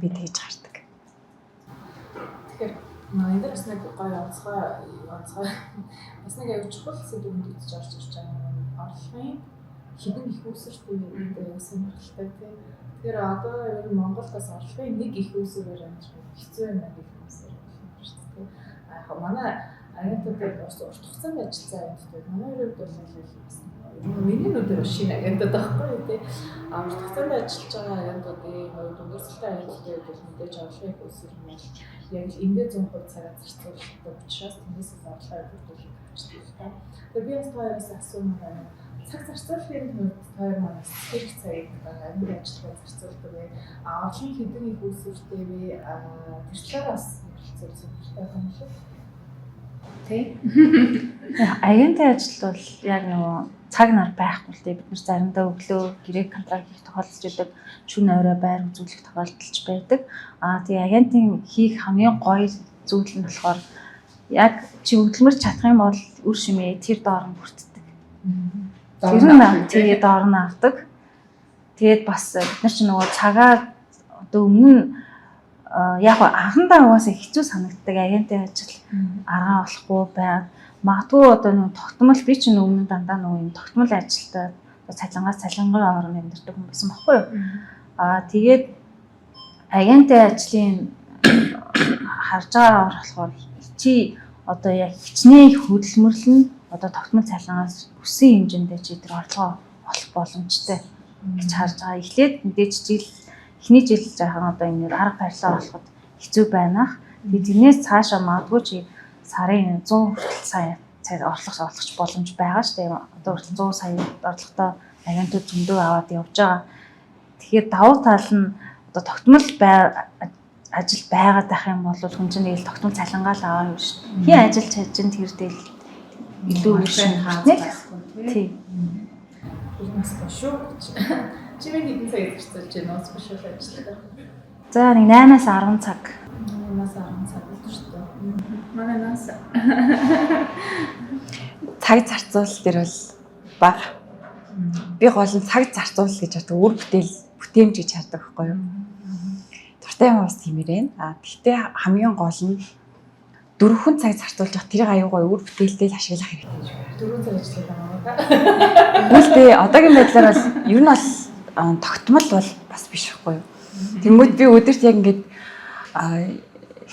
Би тэгж хардаг. Тэгэхээр энэ дэс нэг гоё онцгой бас нэг аюул чухал сэдвүүд гэж орж ирж байгаа юм. Орлогын хэдэн их усртэй гэдэг сонирхолтой тийм. Тэгэхээр одоо ер нь Монголд бас орлогын нэг их усрээр амжих хэцүү юм байна гэх юм шүү дээ. Яг манай агентуудад бас урт хугацаанд ажилласан агентууд манай хувьд бол бас миний нүдээр шинэ агентууд байхгүй тийм. Урт хугацаанд ажиллаж байгаа агентуудын хувьд университет агентуудын хувьд мэдээж орлогын уср нь яг л эндээ 100% цагаа зарцуулдаг учраас тэндээс орлогоо бүрдүүлэх хэрэгтэй байна. Тэгээ би бас хоёроос асуумаар цаг зарцуулахын хувьд хоёр манаас хэрэг цагийг амин ажиллагаа зарцуулдаг вэ? Орлогын хэдэн их үүсвэртэй вэ? Тэр талаас ярилцсан хэрэгтэй байна шүү. Тэ. Агентийн ажил бол яг нөгөө цаг нар байхгүй л дээ. Бид нар заримдаа өглөө гэрээ контракт хийх тохиолдолж байдаг, шөнө орой байр үзүүлэх тохиолдолж байдаг. Тэгээ агентийн хийх хамгийн гоё зүйл нь болохоор яг чи хөдөлмөрч чадах юм бол үр шимээ тэр доор нь бүрддэг. Тэр нь тэгээ доор нь авдаг. Тэгээд бас бид нар чи нөгөө цагаа одоо өмнө нь яг анхандаа угаасаа хэцүү санагддаг агентийн ажил аргаа болохгүй байна. Магадгүй одоо нэг тогтмол би чинь өмнө дандаа нөгөө юм тогтмол ажилтаа цалингаас цалингийн орон амьдардаг хүн байсан байхгүй юу? Тэгээд агентийн ажлын харж байгаа болохоор чи одоо яг хичнээн хөдөлмөрлөн одоо тогтмол цалингаас өссөн хэмжээндээ чи тэр орлогоо олох боломжтой гэж харж байгаа. Эхлээд мэдээж эхний жил жаахан одоо энэ арга барилаа болоход хэцүү байна. Тэгээд тэрнээс цаашаа магадгүй чи сарын 100 хүртэл сая орлогч боломж байгаа шүү дээ. Одоо хүртэл 100 сая орлоготой агентууд зөндөө аваад явж байгаа. Тэгэхээр давуу тал нь одоо тогтмол ажил байгаад байх юм бол хүн чинь нэг тогтмол цалингаа л аваа юм шүү дээ. Хин ажил чадчихын тэр дээр илүү үр хаана. Тий. Бизнес бошуу. Чимээ хэдэн цаг зарцуулж байна уу бошуу ажилладаг? За нэг 8-аас 10 цаг. 8-аас 10 цаг болдог шүү дээ. Манай нас Цаг зарцуул дээр бол бага. Би гол нь цаг зарцуул гэж боддог. Үр бүтээмж гэж хардаг байхгүй юу? Дуртай юм бас тиймэр байна. Гэхдээ хамгийн гол нь 4 цаг зарцуулж явах тэрийг аюугаа үр бүтээлтэй л ашиглах хэрэгтэй. 4 цаг ажилладаг юм байна. Үгүй одоогийн байдлаар бол ер нь бол тогтмол бол бас биш байхгүй юу? Тэнгүүд би өдөрт яг ингээд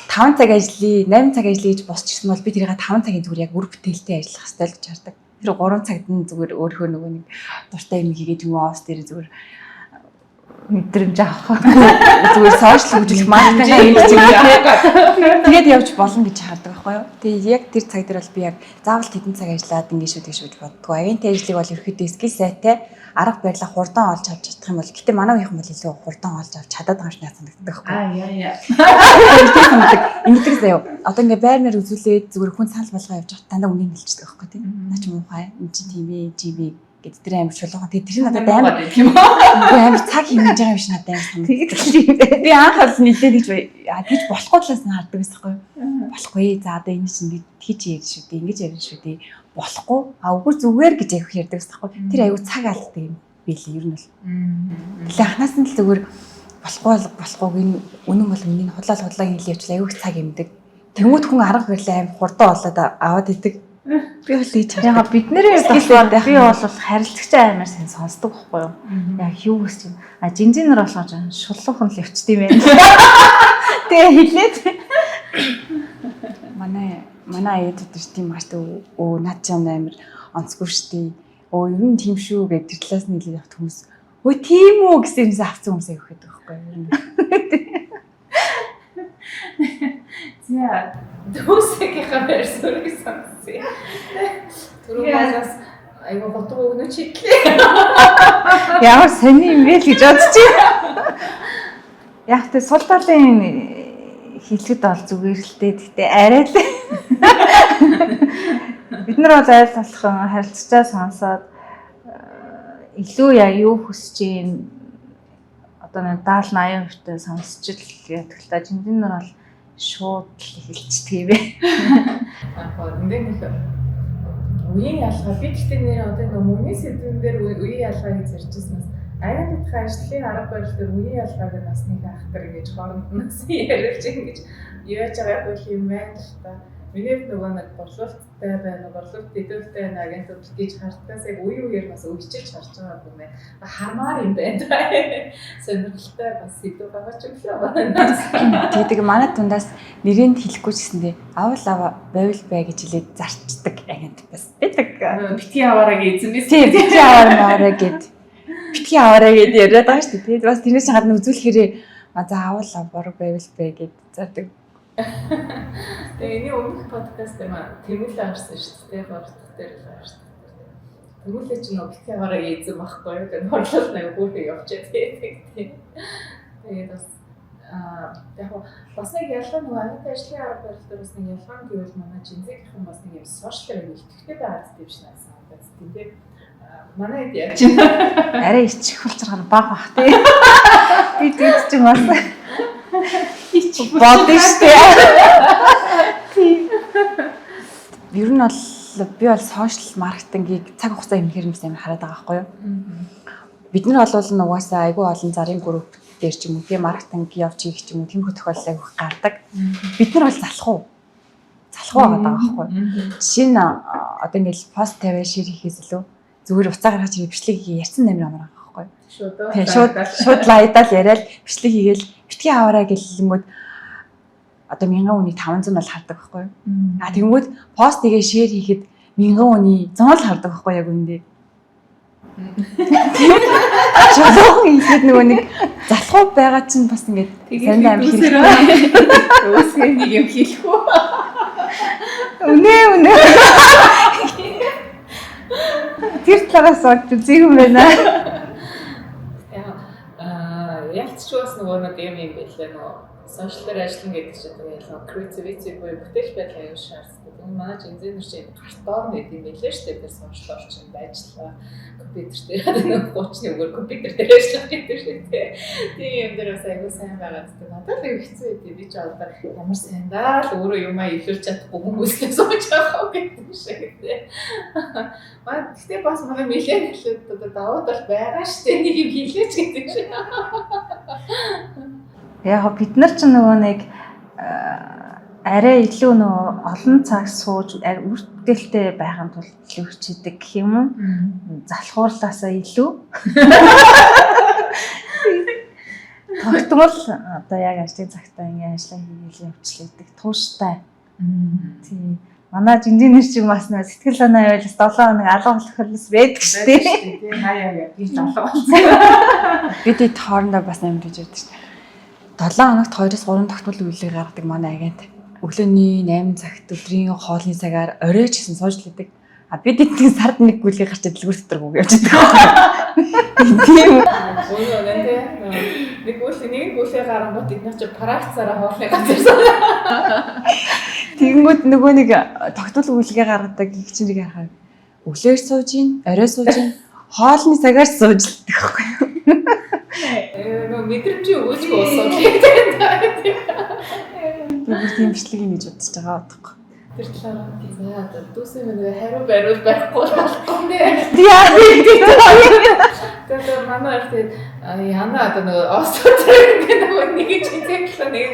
5 цаг ажиллая, 8 цаг ажиллая гэж босчихсон бол би тэрийг 5 цагийн зүгээр яг үр бүтээлтэй ажиллах хэрэгтэй л гэж хардаг. Тэр 3 цагт нь зүгээр өөрийнхөө нөгөө нэг дуртай юм хийгээд юм оос дээр зүгээр мэдрэмж авах. Зүгээр сошиал хөгжүүлэх маркетинг хийж байгаа. Тэгээд явж болно гэж хардаг байхгүй юу? Тэгээд яг тэр цаг дээр бол би яг заавал тэдэн цаг ажиллаад ингэ шүү гэж боддгоо. Агентийн ажлыг бол ерөөхдөө скил сайтай арга барилаа хурдан олж авч чадах юм бол гэтээ манай үеийнхэн бол илүү хурдан олж авч чадаад байгаа юм шиг санагддаг байхгүй юу? Ингэдэг заяа. Одоо ингээ байр нэр үзүүлээд зүгээр хүн санал болгоо явж байгаа дандаа үнийн хэлчихдэг байхгүй тийм. Наа чи муухай энэ чи тийм ээ GB гэд тэр амар шулуухан. Тэгээ тэр надад амар тийм үү? Амар цаг хэмнэж байгаа юм шиг надад амар санагддаг. Тэгээд би анх бол нэлээд гэж болохгүй талаас нь хардаг байсан байхгүй юу? Болохгүй. За одоо энэ чинь хийж ярина шүү дээ. Ингэж ярина шүү дээ. Болохгүй. Үгүй зүгээр гэж явах ярьдаг байсан байхгүй юу? Тэр аюу цаг алддаг юм билээ ер нь бол. Тэгээ анханаас нь л зүгээр болохгүй энэ үнэн бол миний худлаагийн хэлий явуул аюу их цаг юмдаг. Тэнгүүд хүн арга барилаа амар хурдан болоод аваад идэг. Би бол хийж байгаа. Яг бид нэрээ болохоор би бол харилцагчаа амар сайн сонсдог байхгүй юу? Яг юу гэсэн юм. Жинжинэр болохоор шулуухан л явчт юм байна. Тэгээ хэлээд манай ээд өдөр тийм маш над ч амар онцгүй штий. Ер нь тийм шүү гэдэг тэр талаас нь хэлээд явах хүмүүс. Өө тийм үү гэсэн юмсаа авсан хүмүүсээ өгөх гэдэг байхгүй юу? За дүүсийнхээ версийг сонсъё. Түрүүгээс айгаа бодгоо өгнө чиглээ. Ямар сони юм бэ л гэж бодчих. Яг тэ сул талын хэлэхэд бол зүгээр л дээ. Гэтэ арай л. Бид нар бол айл толхон харилцаа сонсоод илүү яг юу хүсэж юм одоо нэг 70-80% сонсч л яадаг л та. Жинжин нар бол шууд хэлцдэг юм бэ. Нэг үеийн ялгаа би гэхдээ нэр одоо нэг мөнгөний сэдвэн дээр үеийн ялгааг зарчснаас агентуудын ажлын арга барил дээр үеийн ялгааг насны хаахтар ингэж хооронднаас ярьж ингэж яаж байгаа юм байна л та. Миний нөгөө нэг борлуулалттай байна, борлуулалт идэвхтэй байна агентууд гэж хартаас яг үеийн бас өвчилж харж байгаа юм байна. Хармаар юм байна. Сонирхолтой бас идэв байгаа ч үлээ. Тэгээд манай дундаас нэрэнд хэлэхгүй ч гэсэндээ авал байвал бай гэж хэлээд зарчдаг агент бас байдаг. Битгий аваараа гэсэн биз. Тийм, битгий аваараа гэд. Битгий аваараа гэд яриад байгаа шүү дээ. Тэгээд бас тэрнээс гадна үзүүлэхээрээ за авал борог байвал бай гэд зардаг. Тэгээ энэ өмнөх подкаст дээр тэмүүлээ харсан шүү дээ. Бордох дээр л харсан. Тэмүүлээ ч нөө битгий аваараа ийзэн байхгүй юу? Тэгээд борлуулалт нэг бүрээ явчихээ тэгээд бас яг бас нэг ялгаа нөгөө анхны ажлын арга барил дээр бас нэг ялгаа нь гэвэл манай жинзэгийнхэн бас нэг юм сошиал нэлтгэвтэй байгаад тийм ш наасан. Тэгээд манай хэд яаж арай ичих болцоор баг бах тий. Би тийч ч юм бас бодсон штэ. Ер нь бол би бол сошиал маркетингийг цаг хугацаа юм хэрэмс амар хараад байгаа байхгүй юу? Бид нар бол нугасаа айгүй олон зарын групп дээр ч юм уу тийм маркетинг явж хийх ч юм уу тиймэрхүү тохиолдол айгүй гардаг. Бид нар бол залхуу байгаа байхгүй юу? Жишээ нь одоо ингээл пост тавиа шир хийхээс илүү зүгээр уцаа гаргаж бичлэг ярьсан амир амар байгаа байхгүй юу? Шууд лайдаал яриад бичлэг хийгээл битгий аваарай гэлэнгүүд одоо 1000 хүний 500 бол хардаг байхгүй юу? Тэгэнгүүт пост тэгээ шеэр хийхэд 1000 хүний 100 л хардаг байхгүй яг үндэ. Жолоохон хийхэд нөгөө нэг залхуу байгаа чинь бас ингээд сайн амар хэрэгтэй. Өсгөө нэг юм хийх үү? Үнэ. Тэр талаас нь зүг юм байна. Ялцч бас нөгөө нэг юм байлаа нөгөө сошиалэр ажиллана гэдэг чинь яг креативити буюу бүтээл байдал аюул шаарддаг. Манай инженер чинь картон гэдэг юм байлээ шүү дээ. Тэр сошиал орчинд ажиллаа. Компьютер дээр нэг 30-ны үгээр компьютер дээр ажиллах гэдэг шүү дээ. Тийм юм дээр бас аюул сайн байгаа гэдэг. Надад л хэцүү байдээ. Би ч одоо ямар сайн даа л өөрөө юмаа илүүрч чадахгүй хүмүүсээ сууж байгаа гэдэг шиг тийм. Маа гэхдээ бас манай миллениалууд одоо даваад бол байгаа шүү дээ. Нэг юм хийлээч гэдэг шиг. Яг бид нар ч нөгөө нэг арай илүү нөгөө олон цаг сууж үргэлжлэлтэй байхын тулд илүү хичээдэг гэх юм уу? Залхуурлаасаа илүү. Тогтмол одоо яг ажлын цагтаа ингээ ажиллаа хийгээл явчлаадаг тууштай. Тийм. Манай инженер чинь бас нэг сэтгэл санаа байвал 7 хоног алга болохоос байдаг шүү дээ. Тийм хаяа би ч алга болсон. Бид хоорондоо бас амар гэж яддаг шүү дээ. 7 хоногт 2-3 тогтмол үйлдэл гаргадаг манай агент. Өглөөний 8 цагт өдрийн хоолны цагаар орой ч гэсэн сууж лээдэг. Бид эдгээр сард нэг гүйлгээ гарч дэлгүүр дотор гүг явж байгаа. Тийм. Нэг гүйлгээ гарангууд эдгээр чи практикаараа хоолны газар сууна. Тэгэнгүүт нөгөө нэг тогтмол үйлдэл гаргадаг их чинийг харахаар өглөөр сууж ийн, орой сууж ийн, хоолны цагаар сууж лээдэг байхгүй юу? Нөгөө мэдрэмжийн өгөөж болсон гэдэг тийм. Би тийм бичлэг юм гэж бодож байгаа байхгүй. Тэр талаар за одоо дүүсээ нэг хариу бариул байхгүй болохгүй нэ. Тэгээд манай ихтэй яна одоо нөгөө остой нөгөө нэг чиглэлээ нэг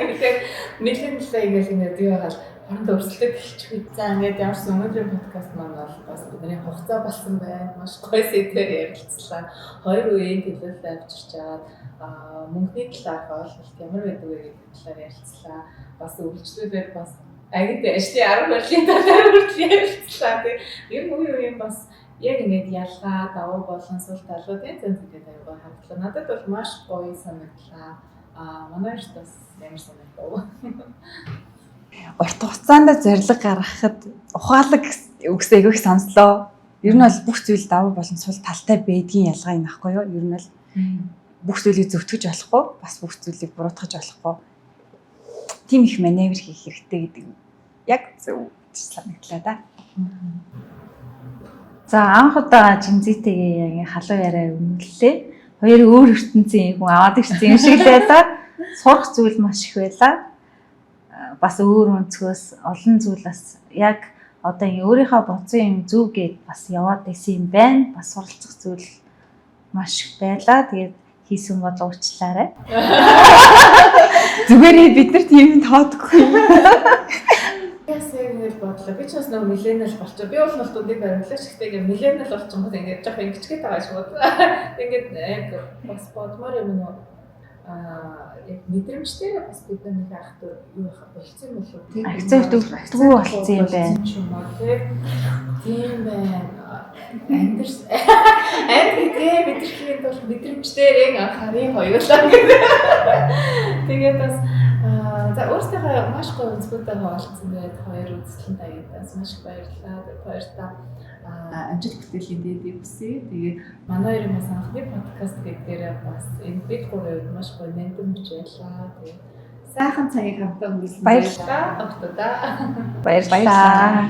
нэлээдээ ингээл ингэ яагаад хоорондоо өрсөлдөд эхэлчихвээ. За ингээд ямарсан өнөөдрийн подкаст маань бол бас бидний хугацаа болсон байна. Маш гоё сэдвээр ярилцлаа. Хоёр үеийн төлөвлөлт авчирч аваад мөнгөний талаар ойлголт ямар байдаг вэ гэдэг талаар ярилцлаа. Бас үйлчлүүлээд бас агент ажлын арга барилын талаар хүртэл ярилцлаа. Тэр юм бас яг ингээд ялгаа, давуу болон сул талуудын зэнцэд аягаа хавтлаа. Надад бол маш гоё санагдлаа. Манай ч бас ямар санагдав. Урт хугацаанд зорилго гаргахад ухаалаг үгсээ их сонслоо. Ер нь бол бүх зүйл давуу болон сул талтай байдгийн ялгаа юм аахгүй юу? Ер нь бол бүх зүйлийг зөвтгөж болохгүй, бас бүх зүйлийг буруутгаж болохгүй. Тийм их маневр хийх хэрэгтэй гэдэг яг зөв санагдлаа да. За анх удаа Жинзитэйгээ халуун яриа үнэллээ. Хоёр өөр ертөнцийн хүн аваад ирсэн юм шиг лээ да. Сурах зүйл маш их байлаа. Бас өөр өнцгөөс олон зүйлээс яг одоо өөрийнхөө бодсон юм зүг гээд бас яваад исэн юм байна. Бас суралцах зүйл маш их байлаа. Тэгээд хийсэн бол уучлаарай. Зүгээр бид нар тийм тоодгүй. Ясэг бодлоо. Би ч бас нэг миллениал болчих. Би бол нутуудыг баримтлаач гэхдээ миллениал болчихсон бол ингээд жоох ингэчгээд байгаа шүү дээ. Ингээд яг бас бодмоор юм уу? Яг мэдрэмжтэй бас бид нэг ахт юу болцсон юм болов уу? Акцент өгдөггүй болцсон юм байна. Тийм байна. Амтгээ мэдрэхийн тул мэдрэмжтэй анхаарыг хоёулаа гэдэг. Тэгээд бас за өөртөө маш гоё өнцгөөтэй хаалцсан байгаад хоёр үзэлтэнд аягаас маш их баярлалаа. Хоёртаа амжилт бүтээлийн дээдийг хүсье. Тэгээд манай хоёрын бас анхны подкаст гэдгээр бас энэ бид гурав маш гоё нандинч байлаа. Тэгээд сайхан цагийг хамтдаа өнгөрүүлсэн Баярлалаа. Октодоо. Баярлалаа.